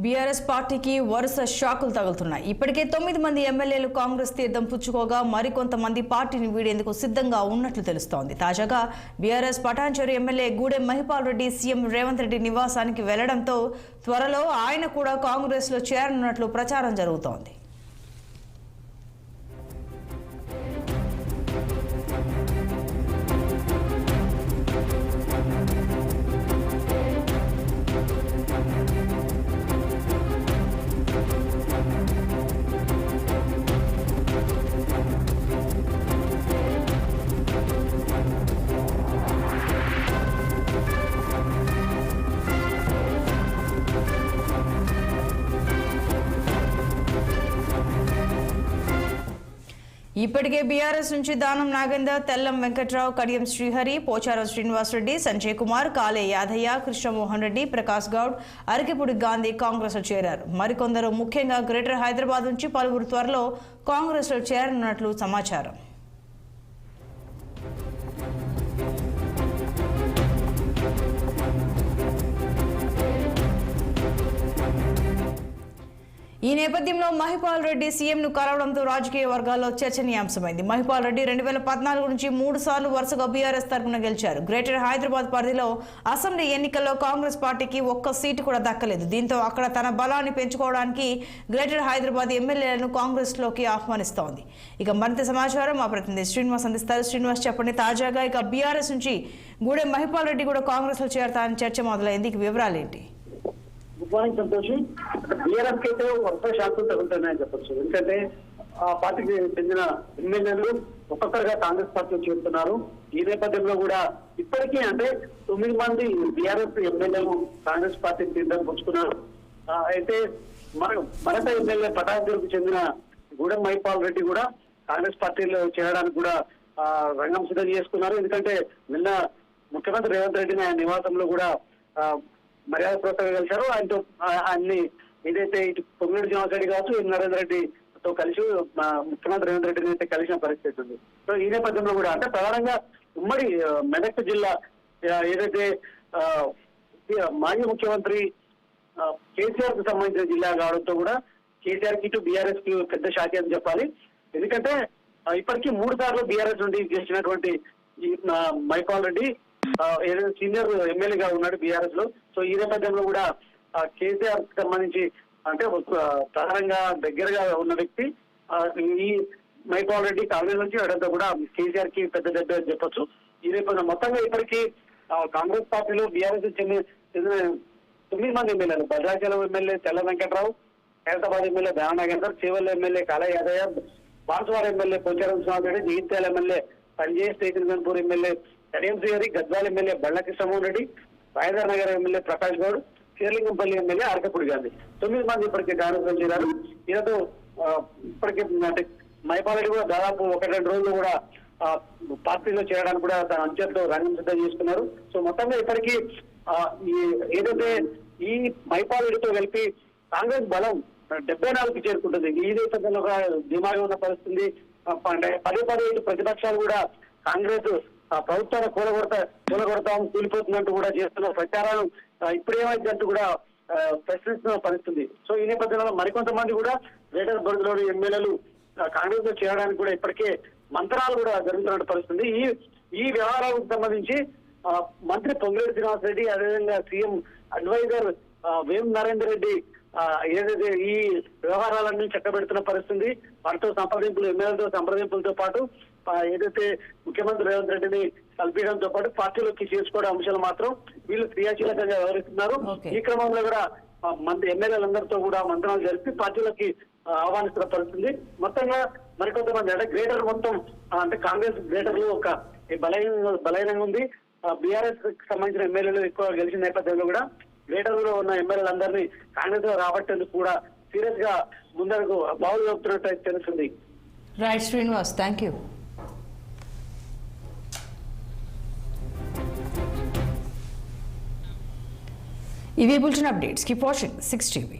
BRS పార్టీకి వరుస షాకులు తగులుతున్నాయి. ఇప్పటికే 9 మంది ఎమ్మెల్యేలు కాంగ్రెస్ తీర్థం పుచ్చుకోగా మరికొంతమంది పార్టీని వీడేందుకు సిద్ధంగా ఉన్నట్లు తెలుస్తోంది. తాజాగా BRS Patancheru MLA Gudem Mahipal Reddy CM Revanth Reddy నివాసానికి వెళ్లడంతో త్వరలో ఆయన కూడా కాంగ్రెస్లో చేరనున్నట్లు ప్రచారం జరుగుతోంది. ఇప్పటికే బీఆర్ఎస్ నుంచి దానం నాగేందర్, తెల్లం వెంకట్రావు, కడియం శ్రీహరి, పోచారం శ్రీనివాసరెడ్డి, సంజయ్ కుమార్, కాలే యాదయ్య, కృష్ణమోహన్ రెడ్డి, ప్రకాష్ గౌడ్, అరకిపూడి గాంధీ కాంగ్రెస్ లో చేరారు. మరికొందరు ముఖ్యంగా గ్రేటర్ హైదరాబాద్ నుంచి పలువురు త్వరలో కాంగ్రెస్ లో చేరనున్నట్లు సమాచారం. ఈ నేపథ్యంలో మహిపాల్ రెడ్డి సీఎంను కలవడంతో రాజకీయ వర్గాల్లో చర్చనీయాంశమైంది. మహిపాల్ రెడ్డి 2014 నుంచి 3 సార్లు వరుసగా బీఆర్ఎస్ తరఫున గెలిచారు. గ్రేటర్ హైదరాబాద్ పరిధిలో అసెంబ్లీ ఎన్నికల్లో కాంగ్రెస్ పార్టీకి ఒక్క సీటు కూడా దక్కలేదు. దీంతో అక్కడ తన బలాన్ని పెంచుకోవడానికి గ్రేటర్ హైదరాబాద్ ఎమ్మెల్యేలను కాంగ్రెస్ లోకి ఆహ్వానిస్తోంది. ఇక మరింత సమాచారం మా ప్రతినిధి శ్రీనివాస్ అందిస్తారు. శ్రీనివాస్, చెప్పండి. తాజాగా ఇక బీఆర్ఎస్ నుంచి గూడెం మహిపాల్ రెడ్డి కూడా కాంగ్రెస్ లో చేరతారని చర్చ మొదలైంది. వివరాలు ఏంటి? Good morning Santoshi. బీఆర్ఎస్ కి అయితే వరుస షాకులు తగులుతున్నాయని చెప్పొచ్చు. ఎందుకంటే ఆ పార్టీకి చెందిన ఎమ్మెల్యేలు ఒక్కొక్కరుగా కాంగ్రెస్ పార్టీలో చేరుతున్నారు. ఈ నేపథ్యంలో కూడా ఇప్పటికీ అంటే 9 మంది బీఆర్ఎస్ ఎమ్మెల్యేలు కాంగ్రెస్ పార్టీ తీర్థం పుచ్చుకున్నారు. అయితే మరొక ఎమ్మెల్యే పటాన్చెరుకు చెందిన గూడెం మహిపాల్ రెడ్డి కూడా కాంగ్రెస్ పార్టీలో చేరడానికి కూడా రంగం సిద్ధం చేసుకున్నారు. ఎందుకంటే నిన్న ముఖ్యమంత్రి రేవంత్ రెడ్డిని ఆయన నివాసంలో కూడా మర్యాద పూర్వకంగా కలిశారు. ఆయనతో అన్ని ఏదైతే ఇటు పొంగులేటి శ్రీనివాసరెడ్డి కావచ్చు, నరేంద్ర రెడ్డితో కలిసి ముఖ్యమంత్రి రేవంత్ రెడ్డిని అయితే కలిసిన పరిస్థితి ఉంది. సో ఈ నేపథ్యంలో కూడా అంటే ప్రధానంగా ఉమ్మడి మెదక్ జిల్లా ఏదైతే మాజీ ముఖ్యమంత్రి కేసీఆర్ కు సంబంధించిన జిల్లా కావడంతో కూడా కేసీఆర్ కి ఇటు బీఆర్ఎస్ కి పెద్ద షాక్ అని చెప్పాలి. ఎందుకంటే ఇప్పటికీ 3 సార్లు బీఆర్ఎస్ నుండి గెలిచినటువంటి ఈ మహిపాల్ రెడ్డి ఏదైతే సీనియర్ ఎమ్మెల్యేగా ఉన్నాడు బీఆర్ఎస్ లో. సో ఈ నేపథ్యంలో కూడా కేసీఆర్ కి సంబంధించి అంటే ప్రధానంగా దగ్గరగా ఉన్న వ్యక్తి ఈ మహిపాల్ రెడ్డి కాంగ్రెస్ నుంచి వెళ్ళడంతో కూడా కేసీఆర్ కి పెద్ద దెబ్బ అని చెప్పొచ్చు. ఈ నేపథ్యంలో మొత్తంగా ఇప్పటికీ కాంగ్రెస్ పార్టీలో బీఆర్ఎస్ చెందిన 9 మంది ఎమ్మెల్యేలు భద్రాచలం ఎమ్మెల్యే తెల్ల Venkatrao, Hyderabad MLA Danam Nagender, Chevella MLA Kale Yadaiah, Banswada MLA Pocharam Srinivas Reddy, Jagtial MLA Sanjay, station Ghanpur MLA Kadiyam Srihari, Gadwal MLA Balla Krishnamohan Reddy, Rayadar Nagar MLA Prakash Goud, Serilingampally MLA Arekapudi Gandhi 9 మంది ఇప్పటికే కాంగ్రెస్ లో చేరారు. ఈయనతో ఇప్పటికే అంటే మహిపాల్ రెడ్డి కూడా దాదాపు 1-2 రోజులు కూడా పార్టీలో చేరడానికి కూడా తన అంచెలతో రంగం సిద్ధం చేసుకున్నారు. సో మొత్తంగా ఇప్పటికీ ఏదైతే ఈ మహిపాల్ రెడ్డితో కలిపి కాంగ్రెస్ బలం 74కి చేరుకుంటుంది. ఈ నేపథ్యంలో ధీమాగా ఉన్న పరిస్థితి. పదే ఇటు ప్రతిపక్షాలు కూడా కాంగ్రెస్ ప్రభుత్వాన్ని కూలగొడతాం కూలిపోతున్నట్టు కూడా చేస్తున్న ప్రచారాలు ఇప్పుడేమైందంటూ కూడా ప్రశ్నిస్తున్న పరిస్థితి. సో ఈ నేపథ్యంలో మరికొంతమంది కూడా గ్రేటర్ పరిధిలోని ఎమ్మెల్యేలు కాంగ్రెస్ లో చేరడానికి కూడా ఇప్పటికే మంత్రాలు కూడా జరుగుతున్న పరిస్థితి. ఈ వ్యవహారాలకు సంబంధించి మంత్రి పొంగులేటి శ్రీనివాసరెడ్డి, అదేవిధంగా సీఎం అడ్వైజర్ వేం నరేందర్ రెడ్డి ఏదైతే ఈ వ్యవహారాలన్నీ చక్కబెడుతున్న పరిస్థితి. వారితో సంప్రదింపులు, ఎమ్మెల్యేలతో సంప్రదింపులతో పాటు ఏదైతే ముఖ్యమంత్రి రేవంత్ రెడ్డిని కల్పించడంతో పాటు పార్టీలోకి చేసుకోవడం అంశాలు మాత్రం వీళ్ళు క్రియాశీలకంగా వ్యవహరిస్తున్నారు. ఈ క్రమంలో కూడా ఎమ్మెల్యేలందరితో కూడా మంత్రాలు జరిపి పార్టీలోకి ఆహ్వానిస్తున్న పరిస్థితి. మొత్తంగా మరికొంతమంది అంటే గ్రేటర్ మొత్తం అంటే కాంగ్రెస్ గ్రేటర్ లో ఒక బలహీనంగా ఉంది. బీఆర్ఎస్ కి సంబంధించిన ఎమ్మెల్యేలు ఎక్కువ గెలిచిన నేపథ్యంలో కూడా గ్రేటర్ లో ఉన్న ఎమ్మెల్యేలందరినీ కాంగ్రెస్ లో రాబట్టేందుకు కూడా సీరియస్ గా ముందరకు బావులు చెప్తున్నట్టు తెలుస్తుంది. Right Srinivas, thank you. ఇవి bulletin updates. Keep watching 6 TV.